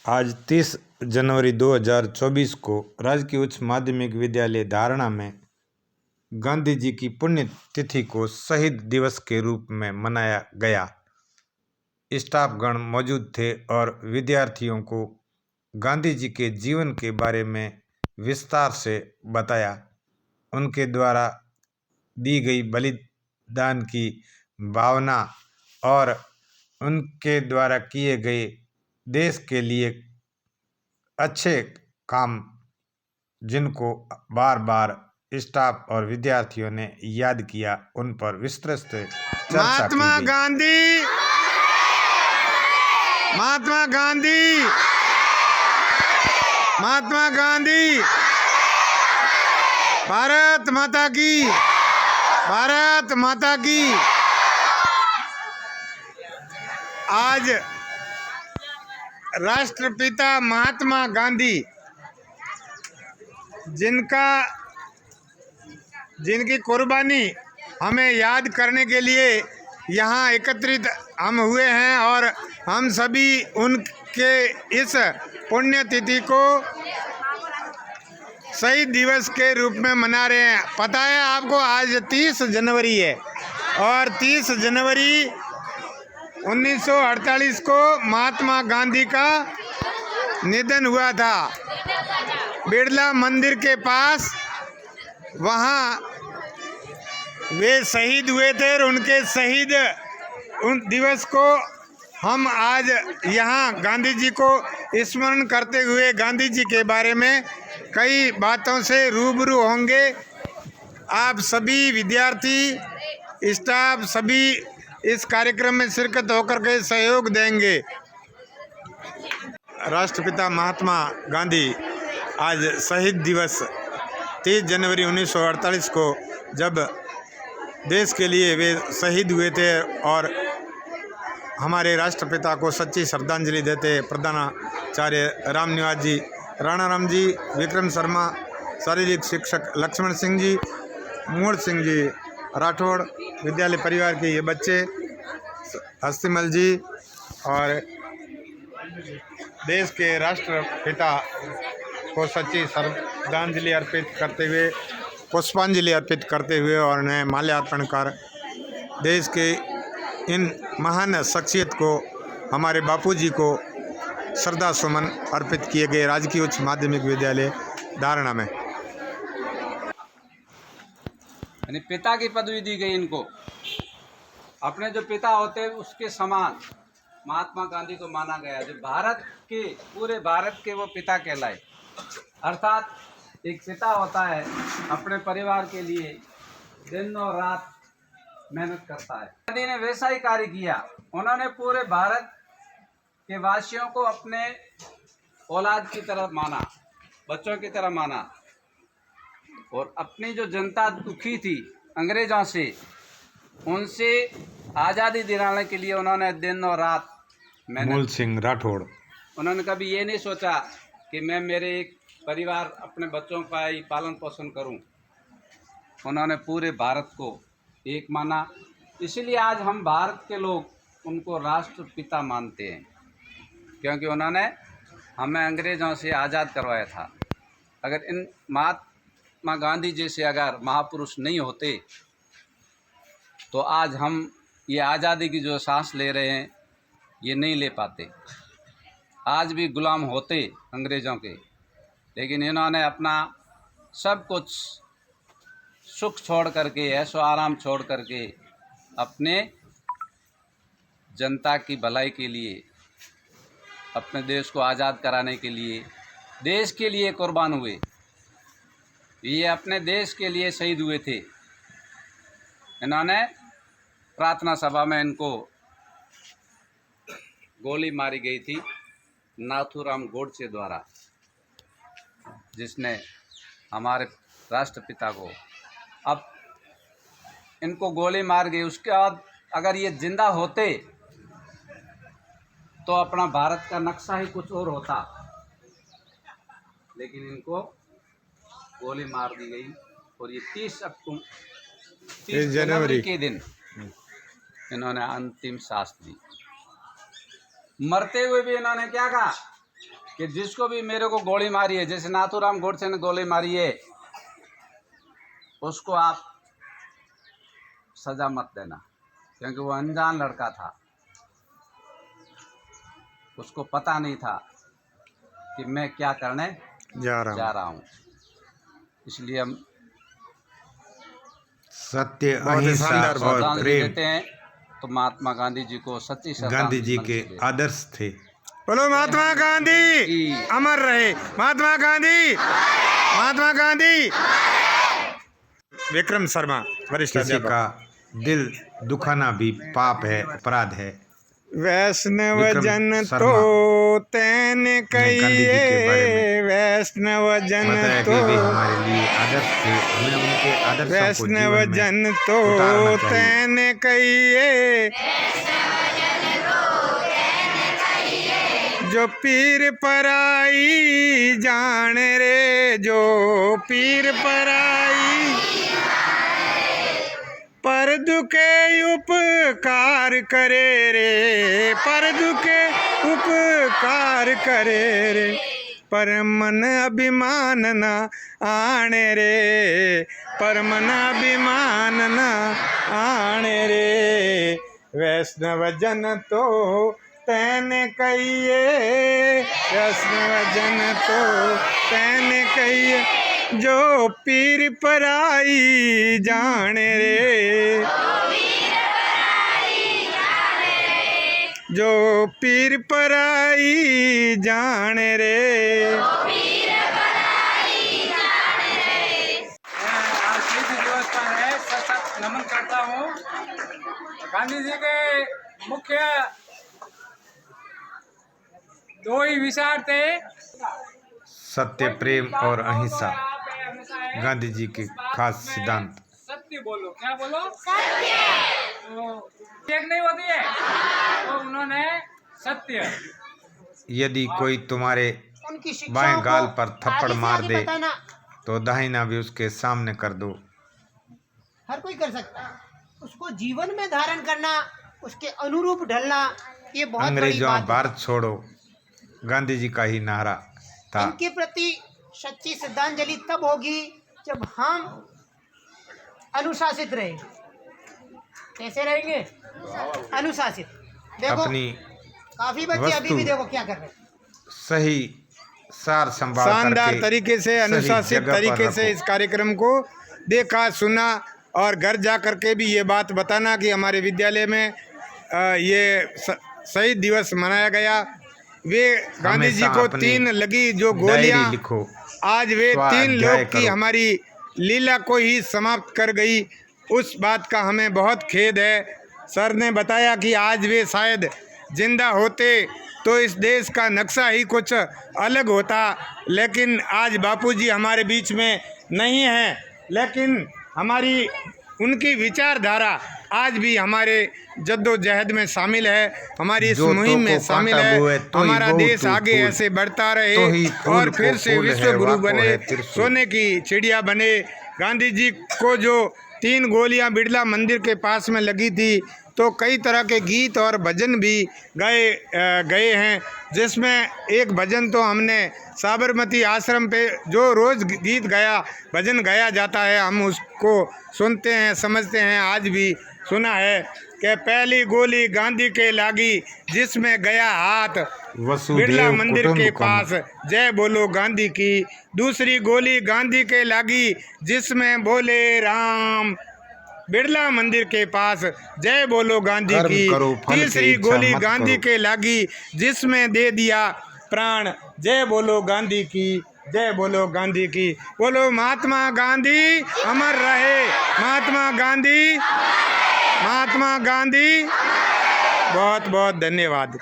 आज 30 जनवरी 2024 को राजकीय उच्च माध्यमिक विद्यालय धारणा में गांधी जी की पुण्य तिथि को शहीद दिवस के रूप में मनाया गया। स्टाफगण मौजूद थे और विद्यार्थियों को गांधी जी के जीवन के बारे में विस्तार से बताया। उनके द्वारा दी गई बलिदान की भावना और उनके द्वारा किए गए देश के लिए अच्छे काम, जिनको बार बार स्टाफ और विद्यार्थियों ने याद किया, उन पर विस्तृत चर्चा महात्मा की गई। गांधी, महात्मा गांधी, महात्मा गांधी, भारत माता की, भारत माता की। आज राष्ट्रपिता महात्मा गांधी, जिनकी कुर्बानी हमें याद करने के लिए यहाँ एकत्रित हम हुए हैं और हम सभी उनके इस पुण्यतिथि को शहीद दिवस के रूप में मना रहे हैं। पता है आपको, आज 30 जनवरी है और 30 जनवरी 1948 को महात्मा गांधी का निधन हुआ था। बिरला मंदिर के पास वहाँ वे शहीद हुए थे और उनके शहीद दिवस को हम आज यहाँ गांधी जी को स्मरण करते हुए गांधी जी के बारे में कई बातों से रूबरू होंगे। आप सभी विद्यार्थी, स्टाफ सभी इस कार्यक्रम में शिरकत होकर के सहयोग देंगे। राष्ट्रपिता महात्मा गांधी आज शहीद दिवस 30 जनवरी 1948 को जब देश के लिए वे शहीद हुए थे और हमारे राष्ट्रपिता को सच्ची श्रद्धांजलि देते प्रधानाचार्य रामनिवास जी, राणा राम जी, विक्रम शर्मा, शारीरिक शिक्षक लक्ष्मण सिंह जी, मूल सिंह जी राठौड़, विद्यालय परिवार के ये बच्चे, हस्तिमल जी और देश के राष्ट्रपिता को सच्ची श्रद्धांजलि अर्पित करते हुए, पुष्पांजलि अर्पित करते हुए और उन्हें माल्यार्पण कर देश के इन महान शख्सियत को, हमारे बापूजी को श्रद्धा सुमन अर्पित किए गए राजकीय उच्च माध्यमिक विद्यालय धारणा में। यानी पिता की पदवी दी गई इनको। अपने जो पिता होते उसके समान महात्मा गांधी को माना गया, जो भारत के, पूरे भारत के वो पिता कहलाए। अर्थात एक पिता होता है अपने परिवार के लिए दिन और रात मेहनत करता है। गांधी ने वैसा ही कार्य किया। उन्होंने पूरे भारत के वासियों को अपने औलाद की तरह माना, बच्चों की तरह माना, और अपनी जो जनता दुखी थी अंग्रेजों से, उनसे आज़ादी दिलाने के लिए उन्होंने दिन और रात मेहनत। मूल सिंह राठौड़। उन्होंने कभी ये नहीं सोचा कि मैं मेरे एक परिवार, अपने बच्चों का ही पालन पोषण करूं। उन्होंने पूरे भारत को एक माना। इसीलिए आज हम भारत के लोग उनको राष्ट्रपिता मानते हैं, क्योंकि उन्होंने हमें अंग्रेज़ों से आज़ाद करवाया था। अगर इन महात्मा गांधी जैसे अगर महापुरुष नहीं होते तो आज हम ये आज़ादी की जो सांस ले रहे हैं ये नहीं ले पाते। आज भी गुलाम होते अंग्रेज़ों के, लेकिन इन्होंने अपना सब कुछ सुख छोड़ करके, ऐशो आराम छोड़ करके अपने जनता की भलाई के लिए, अपने देश को आज़ाद कराने के लिए, देश के लिए कुर्बान हुए। ये अपने देश के लिए शहीद हुए थे। इन्होंने प्रार्थना सभा में इनको गोली मारी गई थी नाथूराम गोडसे द्वारा, जिसने हमारे राष्ट्रपिता को, अब इनको गोली मार गई। उसके बाद अगर ये जिंदा होते तो अपना भारत का नक्शा ही कुछ और होता, लेकिन इनको गोली मार दी गई। और ये 30 जनवरी के दिन इन्होंने अंतिम सांस दी। मरते हुए भी इन्होंने क्या कहा कि जिसको भी मेरे को गोली मारी है, जैसे नाथूराम गोडसे ने गोली मारी है, उसको आप सजा मत देना, क्योंकि वो अनजान लड़का था, उसको पता नहीं था कि मैं क्या करने जा जा रहा हूँ। इसलिए हम सत्य, बहुत ही अहिंसा शानदार, बहुत और श्रद्धांजलि प्रेम देते हैं। तो महात्मा गांधी जी को सच्ची गांधी श्रद्धांजलि जी मन के से देते हैं। आदर्श थे। बोलो महात्मा गांधी अमर रहे, महात्मा गांधी, महात्मा गांधी। विक्रम शर्मा, वरिष्ठ किसी अध्यापक। का दिल दुखाना भी पाप है, अपराध है। वैष्णव विक्रम जन शर्मा तो तैने गांधी जी के बारे कहिए, में वैष्णव जन बताया कि तो, वे हमारे लिए आदर्श थे। हमें उनके आदर्शों को वैष्णव जीवन में जन उतारना तो चाहिए। तैने कहिए, जो पीर पराई जान रे, जो पीर पराई पर दुखे उपकार करे रे, पर दुखे उपकार करे रे, पर मन अभिमान न आने रे, पर मन अभिमान न आने रे। वैष्णव जन तो तैने कहिए, वैष्णव जन तो तैने कहिए, जो पीर पराई जाने रे, जो पीर पराई जाने रे। आज शहीद दिवस पर है, सशक्त नमन करता हूँ। गांधी जी के मुख्य दो ही विचार थे, सत्य, प्रेम और अहिंसा गांधी जी के खास सिद्धांत। सत्य बोलो, क्या बोलो? सत्य। तो एक नहीं होती है, तो उन्होंने सत्य। यदि कोई तुम्हारे बाएं गाल पर थप्पड़ मार दे तो दाहिना भी उसके सामने कर दो। हर कोई कर सकता है, उसको जीवन में धारण करना, उसके अनुरूप ढलना, ये बहुत बड़ी अंग्रेजों बात है। भारत छोड़ो गांधी जी का ही नारा था। इनके प्रति सच्ची श्रद्धांजलि तब होगी जब हम अनुशासित रहेंगे। कैसे रहेंगे? अनुशासित। देखो अपनी काफी बच्चे अभी भी देखो क्या कर रहे हैं। सही सार संभाल शानदार करके तरीके से, सही अनुशासित जगह पर तरीके से रखो। इस कार्यक्रम को देखा, सुना और घर जा कर के भी ये बात बताना कि हमारे विद्यालय में ये शहीद दिवस मनाया गया। वे गांधी जी हमेशा को अपनी 3 लगी जो डायरी गोलियां, लिखो, आज वे 3 स्वाध्याय लोग की करो। हमारी लीला को ही समाप्त कर गई। उस बात का हमें बहुत खेद है। सर ने बताया कि आज वे शायद जिंदा होते तो इस देश का नक्शा ही कुछ अलग होता, लेकिन आज बापूजी हमारे बीच में नहीं हैं, लेकिन हमारी उनकी विचारधारा आज भी हमारे जद्दोजहद में शामिल है, हमारी इस जो मुहिम में तो शामिल कांटा है। बोए तो ही हमारा बहुत देश आगे फूल, ऐसे बढ़ता रहे तो ही फूल और फिर को से फूल विश्व है, गुरु वाको बने, है त्रिशूल। सोने की चिड़िया बने। गांधी जी को जो 3 गोलियां बिड़ला मंदिर के पास में लगी थी, तो कई तरह के गीत और भजन भी गए हैं, जिसमें एक भजन तो हमने साबरमती आश्रम पे जो रोज़ गीत गाया, भजन गाया जाता है, हम उसको सुनते हैं, समझते हैं, आज भी सुना है कि पहली गोली गांधी के लागी जिसमें गया हाथ, वसुधैव बिरला मंदिर के कुटुंबकम। पास जय बोलो गांधी की। दूसरी गोली गांधी के लागी जिसमें बोले राम, बिरला मंदिर के पास जय बोलो गांधी कर्म की। करो, फल की तीसरी इच्छा गोली मत गांधी करो। के लागी जिसमें दे दिया प्राण, जय बोलो गांधी की, जय बोलो गांधी की। बोलो महात्मा गांधी अमर रहे, महात्मा गांधी, महात्मा गांधी। बहुत बहुत धन्यवाद।